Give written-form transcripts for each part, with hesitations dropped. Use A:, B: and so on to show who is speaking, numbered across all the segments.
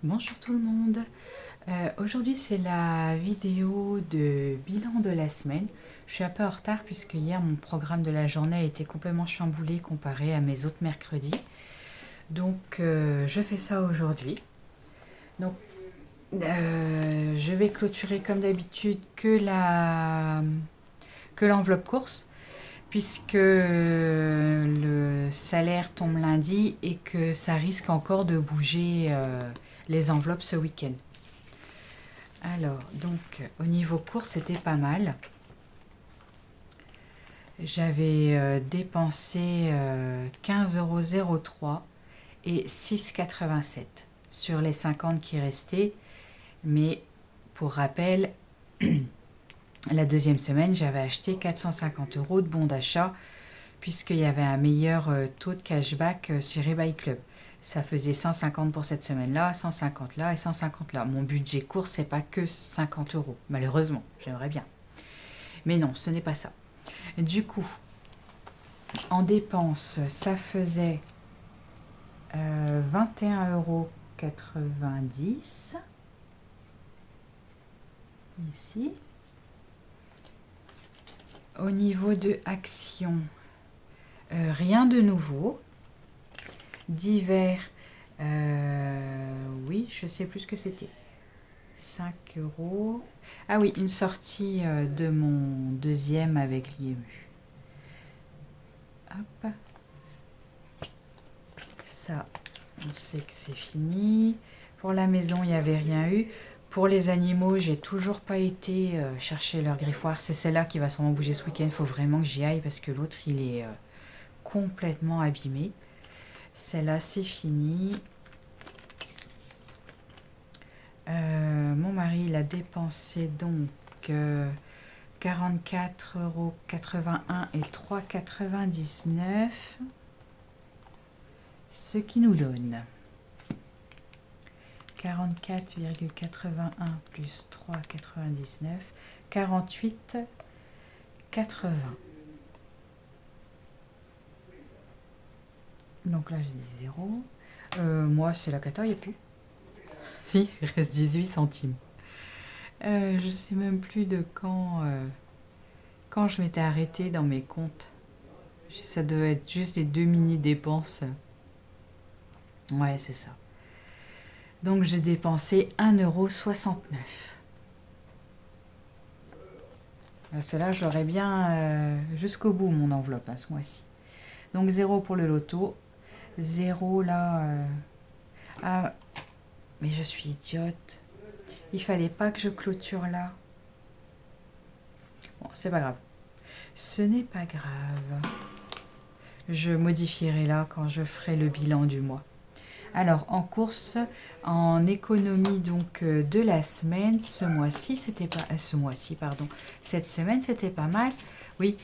A: Bonjour tout le monde. Aujourd'hui c'est la vidéo de bilan de la semaine. Je suis un peu en retard puisque hier mon programme de la journée a été complètement chamboulé comparé à mes autres mercredis. Donc je fais ça aujourd'hui. Donc je vais clôturer comme d'habitude que l'enveloppe course puisque le salaire tombe lundi et que ça risque encore de bouger les enveloppes ce week-end. Alors, donc, au niveau course, c'était pas mal. J'avais dépensé 15,03 € et 6,87 € sur les 50 qui restaient. Mais, pour rappel, la deuxième semaine, j'avais acheté 450 € de bons d'achat puisqu'il y avait un meilleur taux de cashback sur eBay Club. Ça faisait 150 pour cette semaine-là, 150 là et 150 là. Mon budget course, c'est pas que 50 €, malheureusement. J'aimerais bien. Mais non, ce n'est pas ça. Du coup, en dépenses, ça faisait 21,90 € ici. Au niveau de Action, rien de nouveau. Divers, oui, je sais plus ce que c'était. 5 €. Ah oui, une sortie de mon deuxième avec l'IMU. Hop. Ça, on sait que c'est fini. Pour la maison, il n'y avait rien eu. Pour les animaux, j'ai toujours pas été chercher leur griffoir. C'est celle-là qui va sûrement bouger ce week-end. Il faut vraiment que j'y aille parce que l'autre, il est complètement abîmé. Celle-là, c'est fini. Mon mari, il a dépensé donc 44,81 € et 3,99 €, ce qui nous donne 44,81 plus 3,99, 48,80. Donc là, j'ai dit 0. Moi, c'est la cata, il n'y a plus. Si, il reste 18 centimes. Je sais même plus de quand je m'étais arrêtée dans mes comptes. Ça devait être juste les 2 mini-dépenses. Ouais, c'est ça. Donc j'ai dépensé 1,69 €. Celle-là, je l'aurais bien jusqu'au bout, mon enveloppe, ce mois-ci. Donc 0 pour le loto. 0 là. Ah, mais je suis idiote. Il fallait pas que je clôture là. Bon, c'est pas grave. Ce n'est pas grave. Je modifierai là quand je ferai le bilan du mois. Alors, en course, en économie donc de la semaine, ce mois-ci, c'était pas... Cette semaine, c'était pas mal. Oui,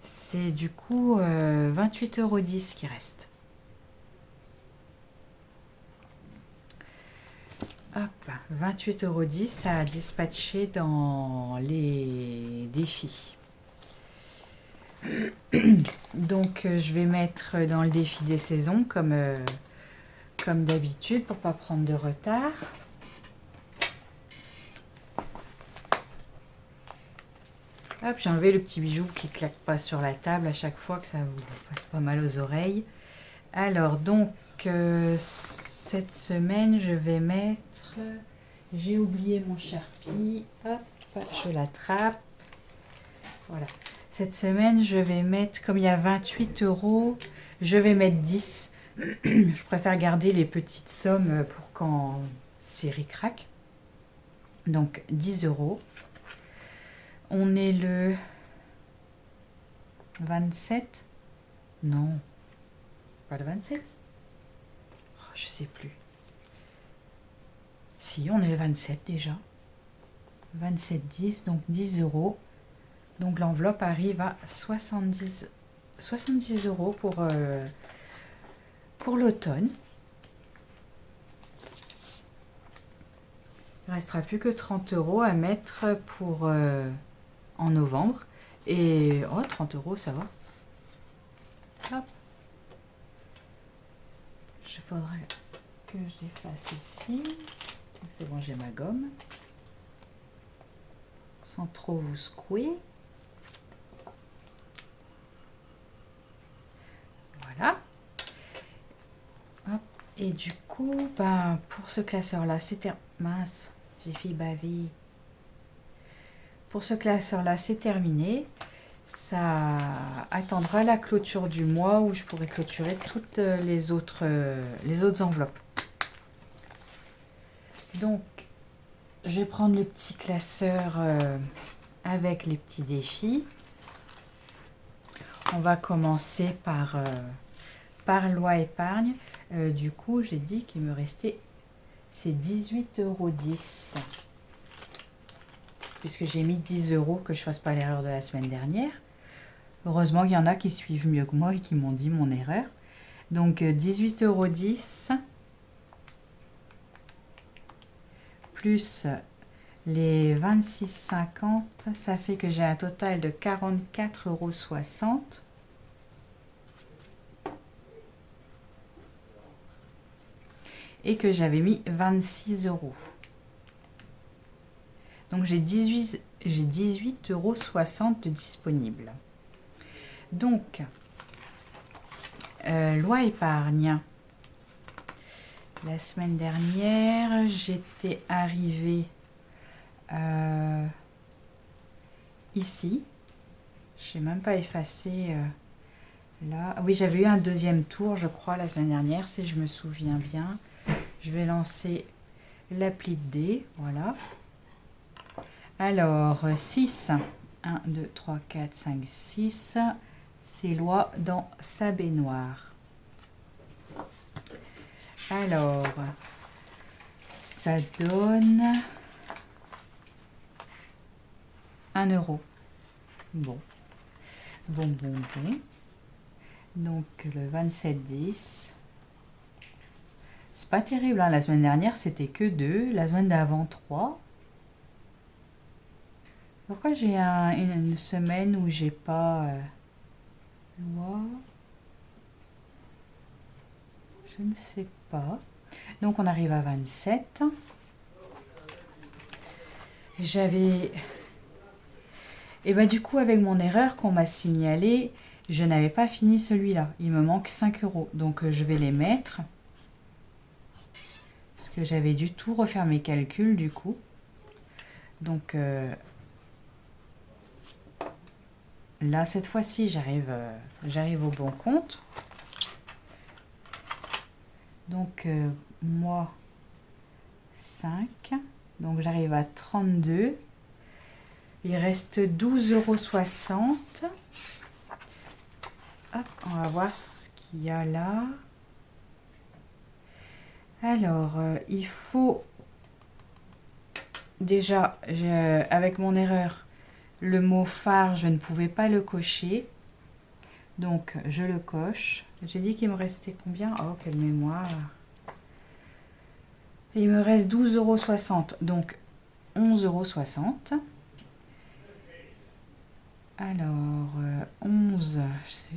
A: c'est du coup 28,10 € qui reste. Hop, 28,10 € ça a dispatché dans les défis. Donc, je vais mettre dans le défi des saisons comme d'habitude pour pas prendre de retard. Hop, j'ai enlevé le petit bijou qui claque pas sur la table à chaque fois, que ça vous passe pas mal aux oreilles. Alors, donc, cette semaine, je vais mettre... J'ai oublié mon Sharpie. Hop, je l'attrape. Voilà. Cette semaine, je vais mettre, comme il y a 28 €, je vais mettre 10. Je préfère garder les petites sommes pour quand c'est ric-rac. Donc 10 €. On est le 27. Non, pas le 27. Oh, je sais plus. Si, on est le 27 déjà. 27,10, donc 10 €. Donc l'enveloppe arrive à 70 € pour l'automne. Il ne restera plus que 30 € à mettre pour en novembre. Et 30 €, ça va. Hop. Il faudrait que j'efface ici. C'est bon, j'ai ma gomme. Sans trop vous secouer. Voilà. Hop. Et du coup, ben, pour ce classeur-là, c'était... Mince, j'ai fait baver. Pour ce classeur-là, c'est terminé. Ça attendra la clôture du mois où je pourrai clôturer toutes les autres enveloppes. Donc, je vais prendre le petit classeur avec les petits défis. On va commencer par loi épargne. Du coup, j'ai dit qu'il me restait c'est 18,10 €. Puisque j'ai mis 10 € que je ne fasse pas l'erreur de la semaine dernière. Heureusement qu'il y en a qui suivent mieux que moi et qui m'ont dit mon erreur. Donc 18,10 € plus les 26,50 €, ça fait que j'ai un total de 44,60 €. Et que j'avais mis 26 €. Donc j'ai 18,60 € de disponible. Donc, loi épargne. La semaine dernière, j'étais arrivée ici. Je n'ai même pas effacé là. Oui, j'avais eu un deuxième tour, je crois, la semaine dernière, si je me souviens bien. Je vais lancer l'appli de dés. Voilà. Alors, 6. 1, 2, 3, 4, 5, 6. C'est loi dans sa baignoire. Alors, ça donne 1 €. Bon. Bon. Donc, le 27,10. C'est pas terrible, hein. La semaine dernière, c'était que 2. La semaine d'avant, 3. Pourquoi j'ai une semaine où j'ai pas loi? Je ne sais pas. Donc, on arrive à 27. J'avais... Et ben du coup, avec mon erreur qu'on m'a signalée, je n'avais pas fini celui-là. Il me manque 5 €. Donc, je vais les mettre. Parce que j'avais dû tout refaire mes calculs, du coup. Donc... là, cette fois-ci, j'arrive au bon compte. Donc, moi, 5. Donc, j'arrive à 32. Il reste 12,60 €. Hop, on va voir ce qu'il y a là. Alors, il faut... Déjà, avec mon erreur... Le mot phare, je ne pouvais pas le cocher. Donc, je le coche. J'ai dit qu'il me restait combien? Oh, quelle mémoire. Il me reste 12,60 €. Donc, 11,60 €. Alors, 11,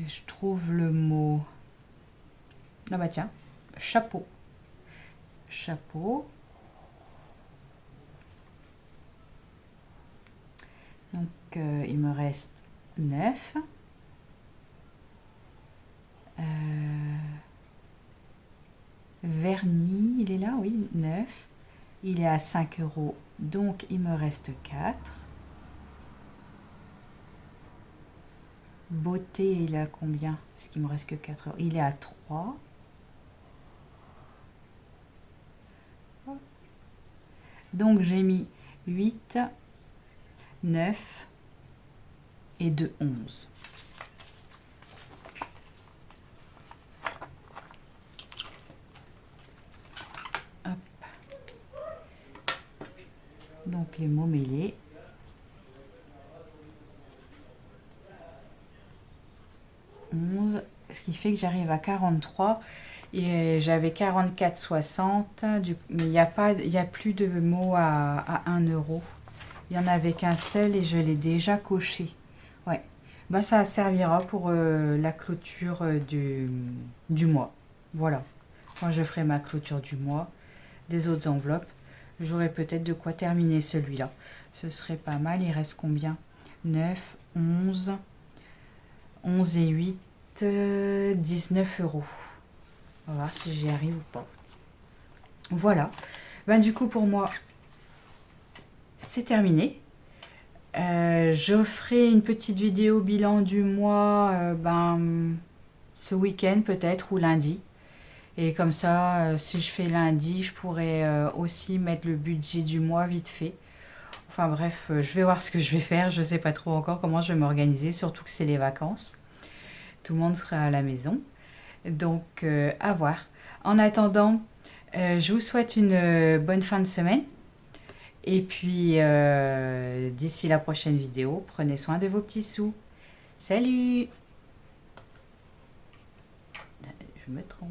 A: je trouve le mot... Ah bah tiens, chapeau. Chapeau. Donc, il me reste 9. Vernis, il est là, oui, 9. Il est à 5 €, donc il me reste 4. Beauté, il est à combien? Parce qu'il me reste que 4 €. Il est à 3. Donc, j'ai mis 8, 9 et 2, 11. Hop. Donc, les mots mêlés. Ce qui fait que j'arrive à 43 et j'avais 44,60, mais il n'y a plus de mots à 1 €. Il n'y en avait qu'un seul et je l'ai déjà coché. Ouais, bah, ça servira pour la clôture du mois. Voilà, quand je ferai ma clôture du mois, des autres enveloppes, j'aurai peut-être de quoi terminer celui-là. Ce serait pas mal. Il reste combien? 9, 11, 11 et 8, 19 euros. On va voir si j'y arrive ou pas. Voilà. Ben, du coup, pour moi, c'est terminé. Je ferai une petite vidéo bilan du mois ce week-end peut-être ou lundi. Et comme ça, si je fais lundi, je pourrais aussi mettre le budget du mois vite fait. Enfin bref, je vais voir ce que je vais faire. Je ne sais pas trop encore comment je vais m'organiser, surtout que c'est les vacances. Tout le monde sera à la maison. Donc, à voir. En attendant, je vous souhaite une bonne fin de semaine. Et puis, d'ici la prochaine vidéo, prenez soin de vos petits sous. Salut! Je me trompe.